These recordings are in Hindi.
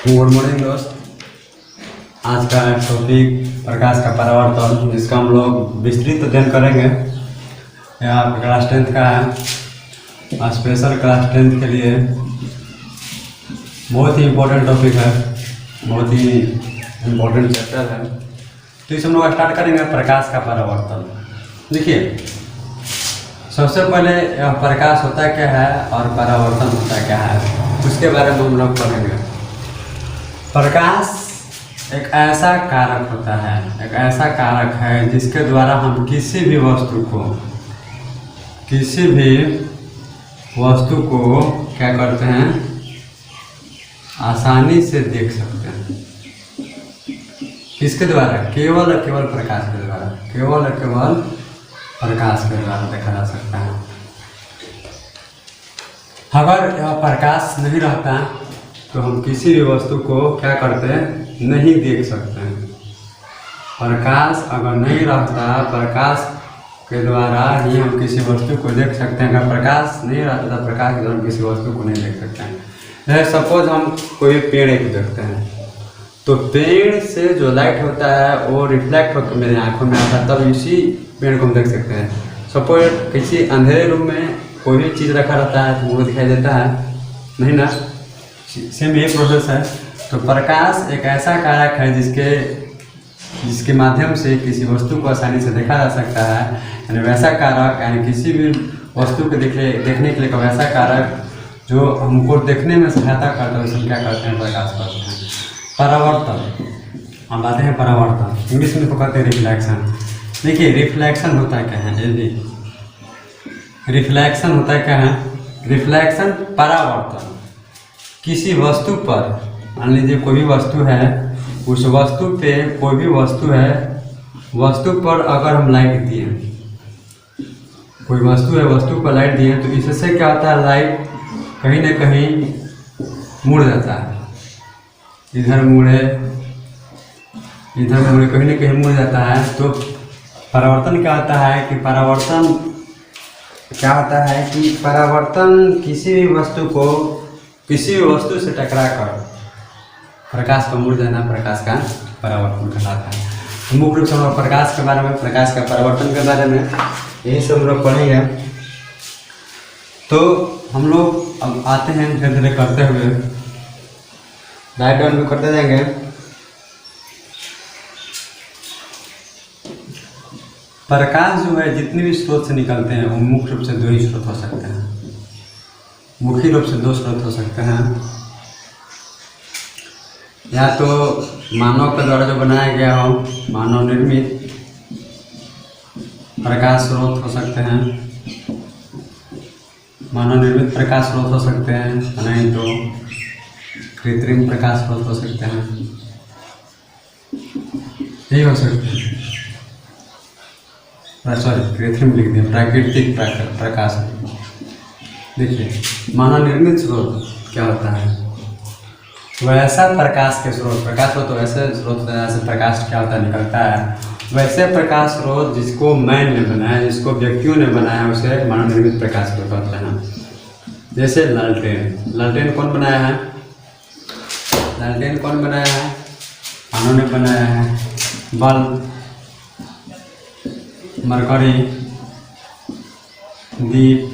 गुड मॉर्निंग दोस्त। आज का टॉपिक प्रकाश का परावर्तन, जिसका हम लोग विस्तृत अध्ययन करेंगे। यह आपका क्लास 10th का है। स्पेशल क्लास 10th के लिए बहुत ही इम्पोर्टेंट टॉपिक है, बहुत ही इम्पोर्टेंट चैप्टर है। तो इसे हम लोग स्टार्ट करेंगे प्रकाश का परावर्तन। देखिए, सबसे पहले यह प्रकाश होता क्या है और परावर्तन होता क्या है, उसके बारे में हम लोग पढ़ेंगे। प्रकाश एक ऐसा कारक होता है, एक ऐसा कारक है जिसके द्वारा हम किसी भी वस्तु को क्या करते हैं, आसानी से देख सकते हैं। किसके द्वारा? केवल और केवल प्रकाश के द्वारा, केवल और केवल प्रकाश के द्वारा देखा जा सकता है। अगर यह प्रकाश नहीं रहता तो हम किसी भी वस्तु को क्या करते हैं, नहीं देख सकते हैं। प्रकाश अगर नहीं रहता, प्रकाश के द्वारा ही हम किसी वस्तु को देख सकते हैं। अगर प्रकाश नहीं रहता तो प्रकाश के द्वारा हम किसी वस्तु को नहीं देख सकते हैं। जैसे सपोज हम कोई पेड़ एक देखते हैं, तो पेड़ से जो लाइट होता है वो रिफ्लेक्ट होकर मेरे आंखों में आता है, तब इसी पेड़ को हम देख सकते हैं। सपोज किसी अंधेरे रूम में कोई भी चीज़ रखा रहता है तो वो दिखाई देता है नहीं ना, सेम यही प्रोसेस है। तो प्रकाश एक ऐसा कारक है जिसके माध्यम से किसी वस्तु को आसानी से देखा जा सकता है। यानी वैसा कारक, यानी किसी भी वस्तु को देखने के लिए वैसा कारक जो हमको देखने में सहायता करता है, उसमें क्या करते हैं, प्रकाश करते हैं। परावर्तन, हम आते हैं परावर्तन, इंग्लिश में तो कहते हैं रिफ्लेक्शन। देखिए, रिफ्लेक्शन होता क्या है, जल्दी रिफ्लेक्शन होता क्या है? रिफ्लेक्शन परावर्तन किसी वस्तु पर, मान लीजिए कोई भी वस्तु है, उस वस्तु पे कोई भी वस्तु है, वस्तु पर अगर हम लाइट दिए, कोई वस्तु है, वस्तु पर लाइट दिए, तो इससे क्या होता है, लाइट कहीं ना कहीं मुड़ जाता है। इधर मुड़े कहीं ना कहीं मुड़ जाता है। तो परावर्तन क्या होता है कि परावर्तन किसी भी वस्तु से टकरा कर प्रकाश का मुड़ जाना प्रकाश का परावर्तन कहलाता है। तो मुख्य रूप से हम लोग प्रकाश के बारे में, प्रकाश का परावर्तन के बारे में यही सब हम लोग पढ़ेंगे। तो हम लोग अब आते हैं धीरे धीरे करते हुए, राइट डाउन भी करते जाएंगे। प्रकाश जो है जितने भी स्रोत से निकलते हैं वो मुख्य रूप से दो ही स्रोत हो सकते हैं, मुख्य रूप से दो स्रोत हो सकते हैं। या तो मानव के द्वारा जो बनाया गया हो, मानव निर्मित प्रकाश स्रोत हो सकते हैं, मानव निर्मित प्रकाश स्रोत हो सकते हैं, नहीं तो कृत्रिम प्रकाश स्रोत हो सकते हैं, यही हो सकते हैं। सॉरी, कृत्रिम लिख दिया, प्राकृतिक प्रकाश। देखिए, मानव निर्मित स्रोत क्या होता है, वैसा प्रकाश के स्रोत, प्रकाश स्रोत तो वैसे स्रोत जैसे प्रकाश क्या होता है, निकलता है, वैसे प्रकाश स्रोत जिसको मैन ने बनाया, जिसको व्यक्तियों ने बनाया, उसे मानव निर्मित प्रकाश स्रोत कहते हैं। जैसे लालटेन कौन बनाया है? लालटेन कौन बनाया है? मानव ने बनाया है। बल्ब, मरकरी, दीप,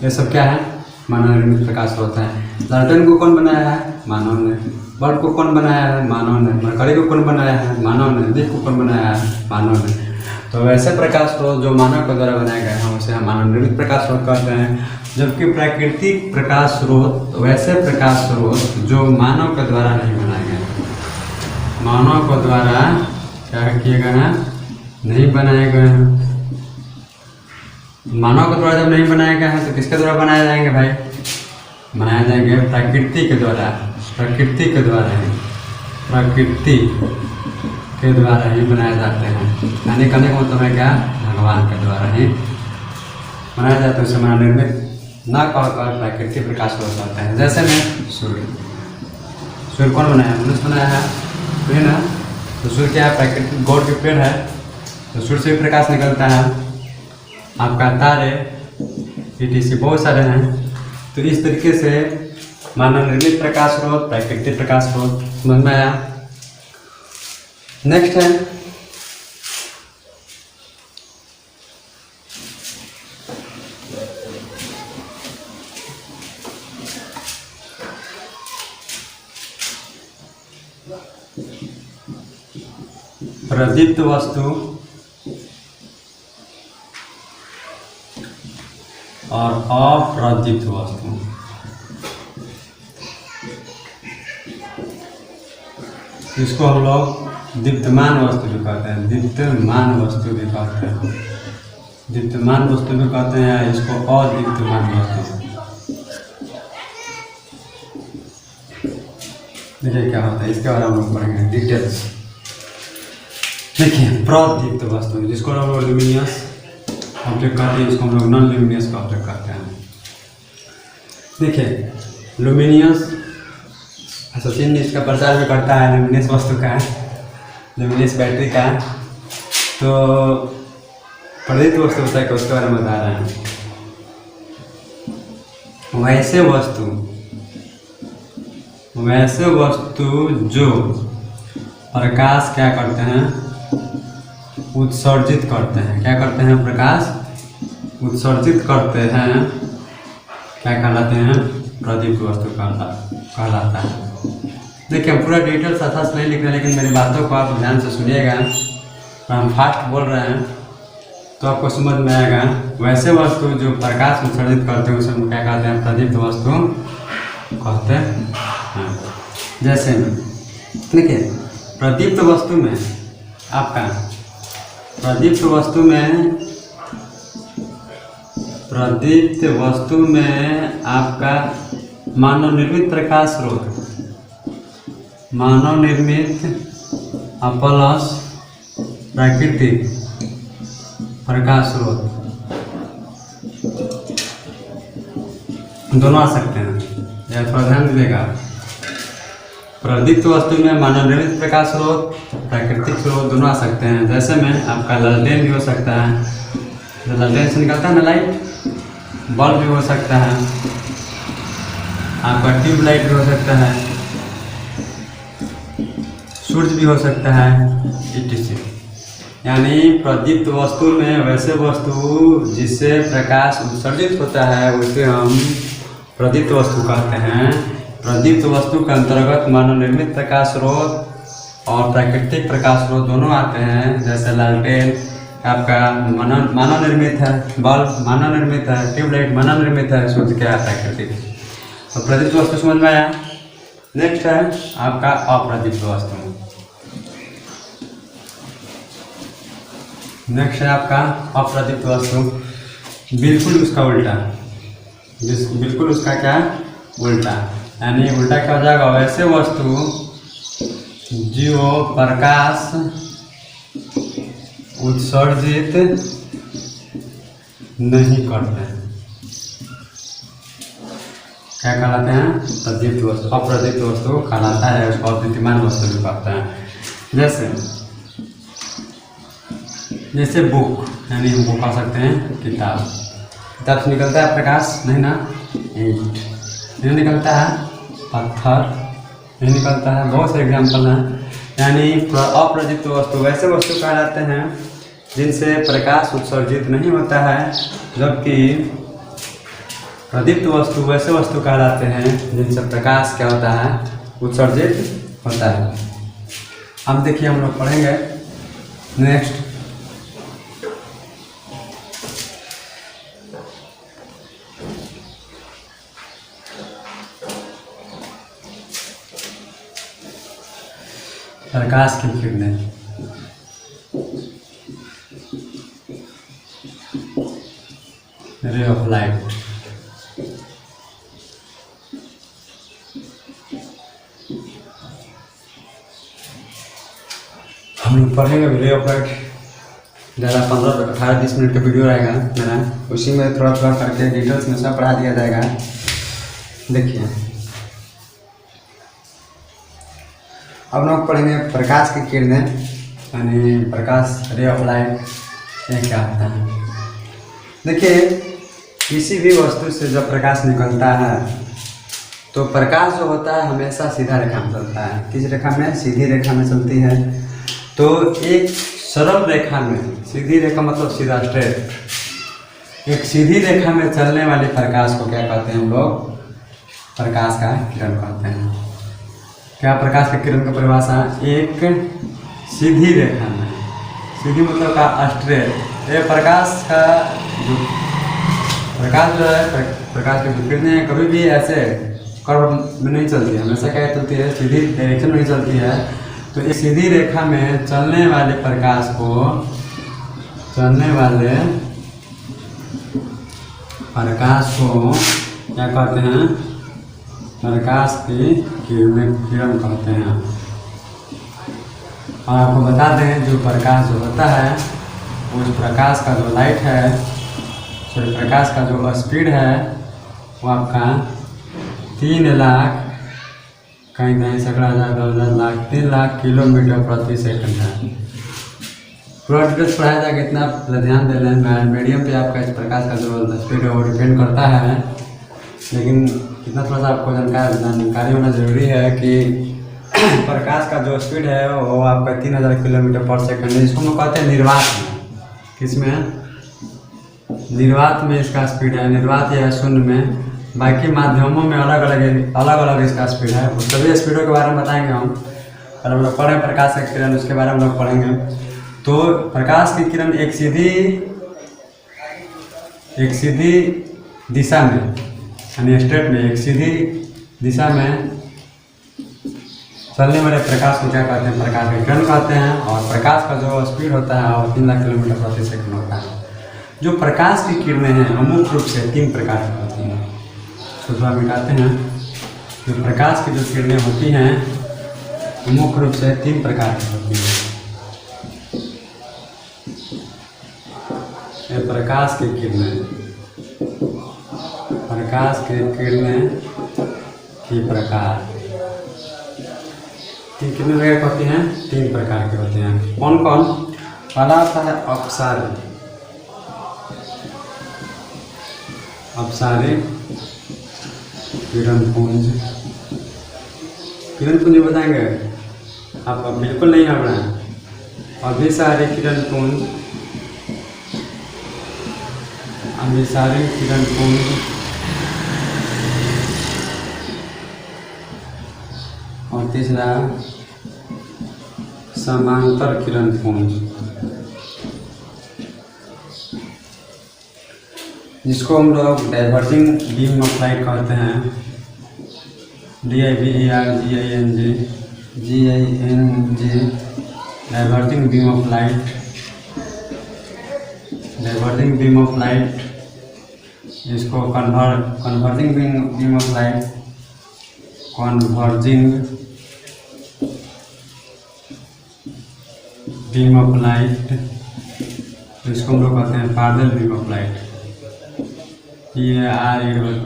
ये सब क्या है, मानव निर्मित प्रकाश स्रोत है। लालटेन को कौन बनाया है? मानव ने। बल्ब को कौन बनाया है? मानव ने। मरकरी को कौन बनाया है? मानव ने। दीप को कौन बनाया है? मानव ने। तो वैसे प्रकाश स्रोत जो मानव के द्वारा बनाए गए हैं उसे हम मानव निर्मित प्रकाश स्रोत कहते हैं। जबकि प्राकृतिक प्रकाश स्रोत वैसे प्रकाश स्रोत जो मानव के द्वारा नहीं बनाए गए, मानव के द्वारा क्या किए गए हैं, नहीं बनाए गए हैं। मानव के द्वारा जब नहीं बनाए गए हैं तो किसके द्वारा बनाए जाएंगे भाई? बनाए जाएंगे प्रकृति के द्वारा, प्रकृति के द्वारा ही बनाए जाते हैं। यानी कहने का मतलब है क्या, भगवान के द्वारा ही बनाया जाता है। उसे मानव निर्मित न कहकर प्राकृतिक प्रकाश स्रोत कहते हैं। जैसे में सूर्य कौन बनाया? मनुष्य बनाया है, तो है ना। तो सूर्य क्या है? प्राकृतिक गॉड की पेड़ है, तो सूर्य से भी प्रकाश निकलता है। आपका तारे, ETC बहुत सारे हैं। तो इस तरीके से मानव निर्मित प्रकाश स्रोत, प्राकृतिक प्रकाश स्रोत, समझ में आया। नेक्स्ट है प्रदीप्त वस्तु और अप्रदीप्त वस्तु। इसको हम लोग दीप्तमान वस्तु भी कहते हैं, दीप्तमान वस्तु भी कहते हैं, दीप्तमान वस्तु भी कहते हैं, इसको अदीप्तमान वस्तु। देखिए क्या होता है, इसके बारे में हम लोग पढ़ेंगे डिटेल्स। देखिए प्रदीप्त वस्तु जिसको हम लोग ल्यूमिनियस ऑब्जेक्ट कहते हैं, इसको हम लोग नॉन ल्यूमिनियस ऑब्जेक्ट कहते हैं। देखिए ल्यूमिनियस सचिन इसका प्रचार भी करता है, ल्यूमिनियस वस्तु का, ल्यूमिनियस बैटरी का। तो प्रदीप्त वस्तु होता है कि उसके बारे में बता रहे हैं। वैसे वस्तु जो प्रकाश क्या करते हैं, उत्सर्जित करते हैं। क्या करते हैं? प्रकाश उत्सर्जित करते हैं। क्या कहलाते हैं? प्रदीप्त वस्तु कहलाता है। देखिए पूरा डिटेल्स अच्छा से नहीं लिख रहे, लेकिन मेरी बातों को आप ध्यान से सुनिएगा। हम फास्ट बोल रहे हैं तो आपको समझ में आएगा। वैसे वस्तु जो प्रकाश उत्सर्जित करते हैं उसे हम क्या कहते हैं? प्रदीप्त वस्तु कहते हैं। जैसे देखिए प्रदीप्त वस्तु में आपका प्रदीप्त वस्तु में आपका मानव निर्मित प्रकाश स्रोत, मानव निर्मित प्लस प्राकृतिक प्रकाश स्रोत दोनों आ सकते हैं। यह थोड़ा ध्यान दीजिएगा। प्रदीप्त वस्तु में मानव निर्मित प्रकाश स्रोत, प्राकृतिक स्रोत दोनों आ सकते हैं। जैसे में आपका लालटेन भी हो सकता है, जो लालटेन से निकलता है ना लाइट, बल्ब भी हो सकता है, आपका ट्यूबलाइट भी हो सकता है, सूर्य भी हो सकता है, etc। यानी प्रदीप्त वस्तु में वैसे वस्तु जिससे प्रकाश उत्सर्जित होता है उसे हम प्रदीप्त वस्तु कहते हैं। प्रदीप्त वस्तु के अंतर्गत मानव निर्मित प्रकाश स्रोत और प्राकृतिक प्रकाश स्रोत दोनों आते हैं। जैसे लालटेन आपका मानव निर्मित है, बल्ब मानव निर्मित है, ट्यूबलाइट मानव निर्मित है, सूर्य क्या है? प्राकृतिक। तो प्रदीप्त वस्तु समझ में आया। नेक्स्ट है आपका अप्रदीप्त वस्तु। नेक्स्ट है आपका अप्रदीप्त वस्तु, बिल्कुल उसका उल्टा, बिल्कुल उसका क्या उल्टा। यानी उल्टा क्या हो जाएगा? वैसे वस्तु जो प्रकाश उत्सर्जित नहीं करते हैं क्या कहलाते हैं? प्रदीप्त वस्तु। अप्रदीप्त वस्तु कहलाता है, उसको अद्वितीयमान वस्तु भी कहते हैं। जैसे बुक, यानी हम बुक कह सकते हैं किताब। किताब से निकलता है प्रकाश? नहीं ना, ईंट नहीं निकलता है, पत्थर नहीं निकलता है, बहुत से एग्जाम्पल हैं। यानी अप्रदीप्त वस्तु वैसे वस्तु कहलाते हैं जिनसे प्रकाश उत्सर्जित नहीं होता है, जबकि प्रदीप्त वस्तु वैसे वस्तु कहलाते हैं जिनसे प्रकाश क्या होता है? उत्सर्जित होता है। अब देखिए हम लोग पढ़ेंगे नेक्स्ट प्रकाश की किरणें। Ray of light. हम लोग पढ़ेंगे रे ऑफ लाइट। ज़्यादा 15-18-20 मिनट का वीडियो रहेगा मेरा, उसी में थोड़ा थोड़ा करके डिटेल्स में सब पढ़ा दिया जाएगा। देखिए अब लोग पढ़ेंगे प्रकाश की किरणें, यानी प्रकाश रे ऑफ लाइट। ये क्या होता है? देखिए किसी भी वस्तु से जब प्रकाश निकलता है तो प्रकाश जो होता है हमेशा सीधा रेखा में चलता है। किस रेखा में? सीधी रेखा में चलती है। तो एक सरल रेखा में, सीधी रेखा मतलब सीधा स्ट्रेट, एक सीधी रेखा में चलने वाले प्रकाश को क्या कहते हैं हम लोग? प्रकाश का किरण कहते हैं। क्या प्रकाश के किरण की परिभाषा? एक सीधी रेखा में, सीधी मतलब का स्ट्रेट, ये प्रकाश का जो प्रकाश जो है, प्रकाश की जो किरणें कभी भी ऐसे कर्व में नहीं चलती है, हमेशा क्या चलती है? सीधी डायरेक्शन में ही चलती है। तो इस सीधी रेखा में चलने वाले प्रकाश को, चलने वाले प्रकाश को क्या कहते हैं? प्रकाश की किरण कहते हैं। और आपको बता दें जो प्रकाश जो होता है, उस प्रकाश का जो लाइट है, सॉरी प्रकाश का जो स्पीड है वो आपका 3 लाख, कहीं कहीं सैकड़ा हज़ार 10,000 लाख 3 लाख किलोमीटर प्रति सेकंड है। पूरा डिटेल्स पढ़ाया जाएगा, इतना ध्यान दे लें। मीडियम पे आपका इस प्रकाश का जो स्पीड है वो डिपेंड करता है, लेकिन इतना थोड़ा सा आपको जानकारी होना जरूरी है कि प्रकाश का जो स्पीड है वो आपका 3000 किलोमीटर पर सेकंड है, जिसको हम कहते हैं निर्वात में। किसमें? निर्वात में इसका स्पीड है, निर्वात या शून्य में। बाकी माध्यमों में अलग अलग इसका स्पीड है। उस सभी स्पीडों के बारे में बताएंगे हम, और हम लोग पढ़ें प्रकाश की किरण, उसके बारे में हम लोग पढ़ेंगे। तो प्रकाश की किरण एक सीधी दिशा में, यानी स्ट्रेट में, एक सीधी दिशा में चलने वाले प्रकाश को क्या कहते हैं? प्रकाश की किरण कहते हैं। और प्रकाश का जो स्पीड होता है वो 3 लाख किलोमीटर प्रति सेकंड होता है। जो प्रकाश की किरणें हैं मुख्य रूप से 3 प्रकार की होती हैं। तो थोड़ा मिटाते हैं। जो प्रकाश की जो किरणें होती हैं मुख्य रूप से 3 प्रकार की होती हैं। ये प्रकाश की किरणें, प्रकाश की किरणें की प्रकार कितने प्रकार की होती हैं? 3 प्रकार की होती हैं। कौन कौन? पहला आता है अपसारी किरण पुंज। किरण पुंज बताएंगे आप? बिल्कुल नहीं आ रहा है। अभिसारी किरण पुंज, अभिसारी किरण पुंज, और तीसरा समांतर किरण पुंज, जिसको हम लोग डाइवर्जिंग बीम ऑफ लाइट कहते हैं। DIVERGING, diverging beam of light, diverging beam of light, जिसको converging beam of light, converging beam of light, जिसको हम लोग कहते हैं parallel beam of light. Parallel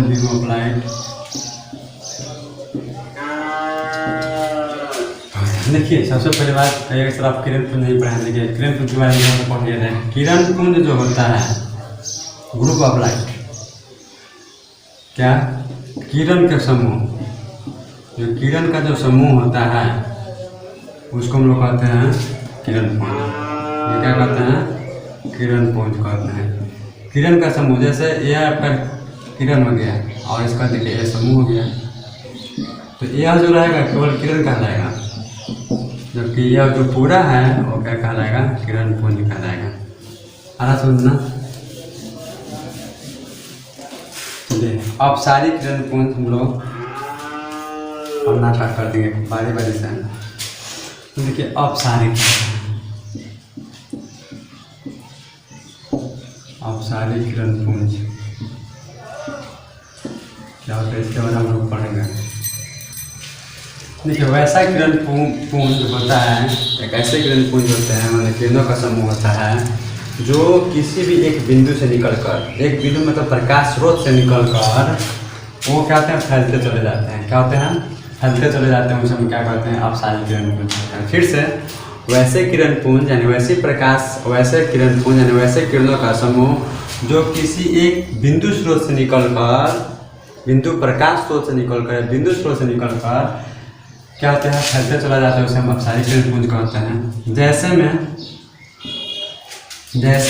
beam of light. देखिए सबसे पहले बात, एक तरफ किरण पुंज नहीं पढ़ाएंगे। देखिए किरण पुंज के बारे में पढ़ लिया जाए। किरण पुंज जो होता है ग्रुप ऑफ लाइट, क्या? किरण के समूह, जो किरण का जो समूह होता है उसको हम लोग कहते हैं किरण पुंज। ये क्या कहते हैं? किरण पुंज कहते हैं। किरण का समूह, जैसे ये आपका किरण हो गया और इसका देखिए ये समूह हो गया, तो यह जो रहेगा केवल किरण कहलाएगा, जबकि यह जो पूरा है वो क्या कहलाएगा? किरण पुंज कहलाएगा। आरा समझना। अपसारी किरण पुंज हम लोग पढ़ना स्टार्ट कर देंगे बारी बारी से। देखिए अपसारी किरण पुंज क्या होता है, इसके बारे में हम लोग पढ़ेंगे। देखिए वैसा किरण पुंज होता है, एक ऐसे किरण पुंज होते हैं, मतलब किरणों का समूह होता है जो किसी भी एक बिंदु से निकलकर, एक बिंदु मतलब प्रकाश स्रोत से निकलकर वो क्या होते हैं? फैलते चले जाते हैं। क्या होते हैं? फैलते चले जाते हैं। उसे हम क्या कहते हैं? अपसारी किरण पुंज कहते हैं। फिर से वैसे किरण पुंज यानी वैसे प्रकाश, वैसे किरण पुंज यानी वैसे किरणों का समूह जो किसी एक बिंदु स्रोत से निकलकर, बिंदु प्रकाश स्रोत से निकलकर, बिंदु स्रोत से निकलकर क्या होता है, फैलते चला जाता है, उसे हम अपसारी किरण पुंज कहते हैं। जैसे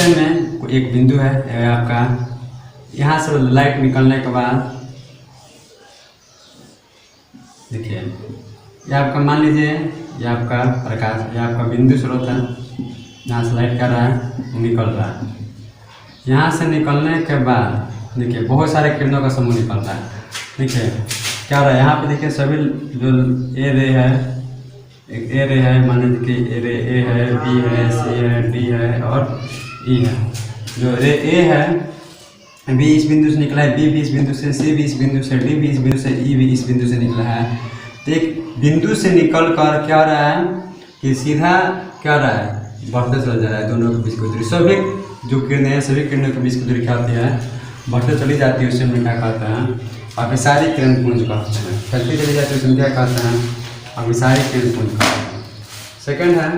में एक बिंदु है आपका, यहाँ से लाइट निकलने के बाद देखिए ये आपका, मान लीजिए ये आपका प्रकाश, ये आपका बिंदु स्रोत है, यहाँ से लाइट कर रहा है, निकल रहा है। यहाँ से निकलने के बाद देखिए बहुत सारे किरणों का समूह निकल रहा है। देखिए क्या हो रहा है यहाँ पे, देखिए सभी जो ए रे है, एक ए रे है, मान लीजिए कि ए रे ए है, बी है, सी है, डी है और ई है। जो रे ए है, बी इस बिंदु से निकला है, बी भी इस बिंदु से, सी भी इस बिंदु से, डी भी इस बिंदु से, ई भी इस बिंदु से निकला है। तो एक बिंदु से निकल कर क्या हो रहा है कि सीधा क्या हो रहा है, बढ़ते चला जा रहा है, दोनों के बीच की दूरी, सभी जो किरणें हैं सभी किरणों के बीच की दूरी क्या होती है, बढ़ते चली जाती है। उससे हम क्या कहते हैं, अभिसारी किरण पुंज कहते हैं। चलती चली जाती है उसमें क्या कहते हैं, अभिसारी किरण पुंज कहते हैं। सेकंड है,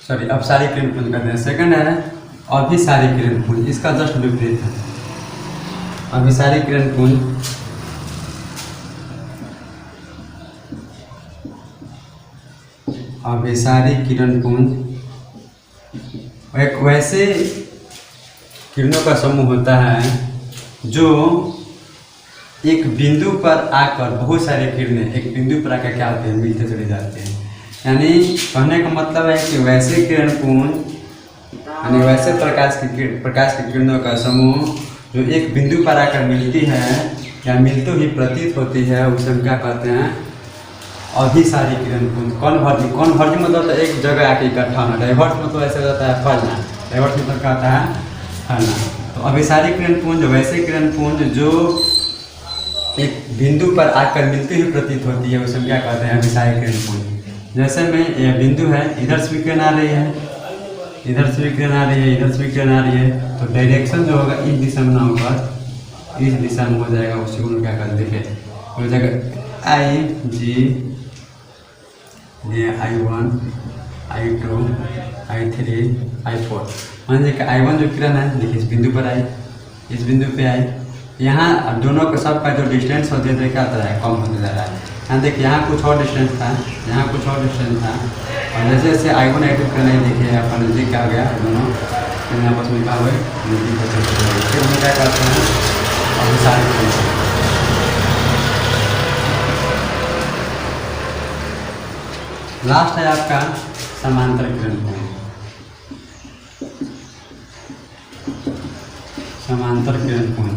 सॉरी अपसारी किरण पुंज कहते हैं। सेकंड है अभिसारी किरण पुंज, इसका जस्ट विपरीत है। अभिसारी किरण पुंज अभिसारी किरण पुंज एक वैसे किरणों का समूह होता है जो एक बिंदु पर आकर, बहुत सारे किरणें एक बिंदु पर आकर क्या होते हैं, मिलते चले जाते हैं। यानी कहने का मतलब है कि वैसे किरण पुंज यानी वैसे प्रकाश की किरणों का समूह जो एक बिंदु पर आकर मिलती है या मिलते ही प्रतीत होती है, उसे हम क्या कहते हैं, अभिसारी किरण पुंज। कॉन्वर्जिंग मतलब एक जगह आके इकट्ठा होना। डाइवर्स मतलब ऐसे होता है फैलना, डाइवर्स मतलब क्या होता है, फैलना। तो अभिसारी किरण पुंज वैसे किरण पुंज जो एक बिंदु पर आकर मिलती हुई प्रतीत होती है, उसे हम क्या कहते हैं, अभिसारी किरण पुंज। जैसे में यह बिंदु है, इधर से भी किरण आ रही है, इधर से भी किरण आ रही है, इधर से भी किरण आ रही है, तो डायरेक्शन जो होगा इस दिशा में ना होकर इस दिशा में हो जाएगा। उसी को क्या कहते हैं, देखिए हो जाएगा आई जी, ये I1, I2, I3, I4। मान लीजिए कि I1 जो किरण है, देखिए इस बिंदु पर आई, इस बिंदु पे आई, यहाँ दोनों का सबका जो डिस्टेंस होते हैं क्या होता है, कम होते जा रहा है। यहाँ देखिए यहाँ कुछ और डिस्टेंस था, यहाँ कुछ और डिस्टेंस था, और जैसे जैसे I1 I2 किरण है, देखिए आपका नज़दीक आ गया, दोनों किरण आपस में क्या हुए, नज़दीक होते चले। फिर हम क्या करते हैं, अभिसारी किरण। लास्ट है आपका समांतर किरण पुंज। समांतर किरण पुंज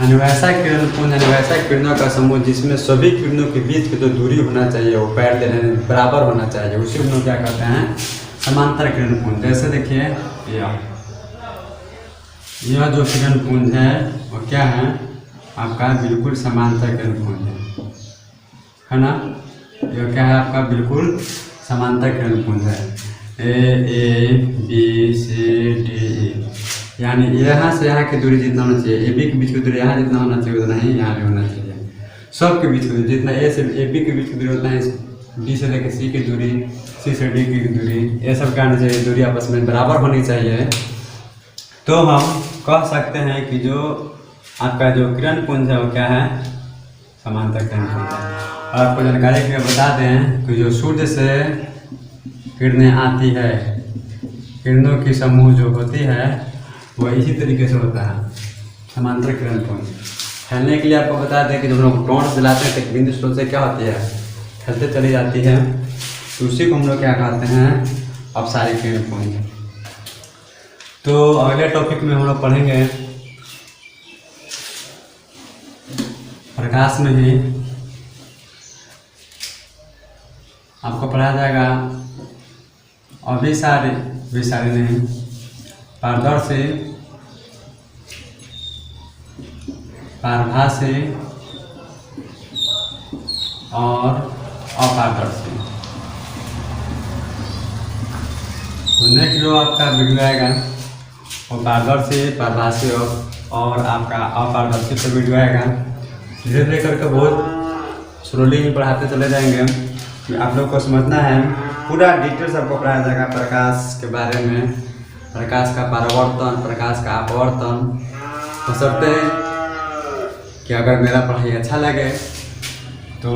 यानी वैसा किरण पुंज यानी वैसा किरणों का समूह जिसमें सभी किरणों के बीच की जो दूरी होना चाहिए वो पैरेलल बराबर होना चाहिए, उसी को हम क्या कहते हैं, समांतर किरण पुंज। जैसे देखिए यह जो किरण पुंज है वो क्या है, आपका बिल्कुल समांतर किरण पुंज है ना। यह क्या है आपका, बिल्कुल समांतर किरण पुंज है। A B C D E, यानी यहाँ से यहाँ की दूरी जितना होना चाहिए, ए बी के बीच की दूरी यहाँ जितना होना चाहिए उतना ही यहाँ भी होना चाहिए। सब के बीच की दूरी जितना ए से ए बी के बीच की दूरी उतना ही डी से लेकर सी की दूरी, सी से डी की दूरी, ये सब क्या होना चाहिए, दूरी आपस में बराबर होनी चाहिए। तो हम कह सकते हैं कि जो आपका जो किरण पुंज है वो क्या है, समांतर किरण पुंज है। और आपको जानकारी के लिए बता दें कि जो सूर्य से किरणें आती है, किरणों की समूह जो होती है वो इसी तरीके से होता है, समांतर किरण पुंज। फैलने के लिए आपको बता दें कि जब हम लोग टॉर्च जलाते हैं तो बिंदु स्रोत से क्या होती है, फैलते चली जाती है, तो उसी को हम लोग क्या कहते हैं, अपसारी किरण पुंज। तो अगले टॉपिक में हम लोग पढ़ेंगे प्रकाश में ही आपको पढ़ाया जाएगा अभिसारी, विसारी नहीं, पारदर्शी, पारभासी और अपारदर्शी। तो नेक्स्ट जो आपका वीडियो आएगा वो पारदर्शी, पारभासी और आपका अपारदर्शी पर वीडियो आएगा। धीरे धीरे करके बहुत स्लोली पढ़ाते चले जाएंगे। आप लोग को समझना है, पूरा डिटेल सबको पढ़ाया जाएगा प्रकाश के बारे में, प्रकाश का परावर्तन, प्रकाश का अपवर्तन। बशर्ते कि अगर मेरा पढ़ाई अच्छा लगे तो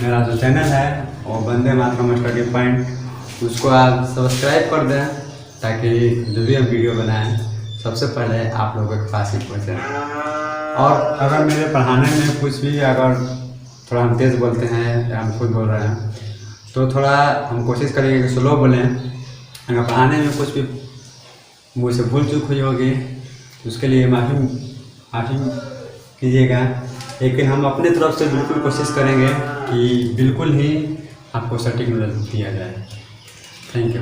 मेरा जो चैनल है वो वंदे मातरम स्टडी पॉइंट, उसको आप सब्सक्राइब कर दें ताकि जो भी हम वीडियो बनाएं सबसे पहले आप लोगों के पास ही पहुँचे। और अगर मेरे पढ़ाने में कुछ भी अगर थोड़ा हम तेज़ बोलते हैं या हम खुद बोल रहे हैं तो थोड़ा हम कोशिश करेंगे कि स्लो बोलें। अगर पढ़ाने में कुछ भी मुझसे भूल चूक हुई होगी तो उसके लिए माफ़ी कीजिएगा, लेकिन हम अपने तरफ से बिल्कुल कोशिश करेंगे कि बिल्कुल ही आपको सटीक नॉलेज दिया जाए। Thank you.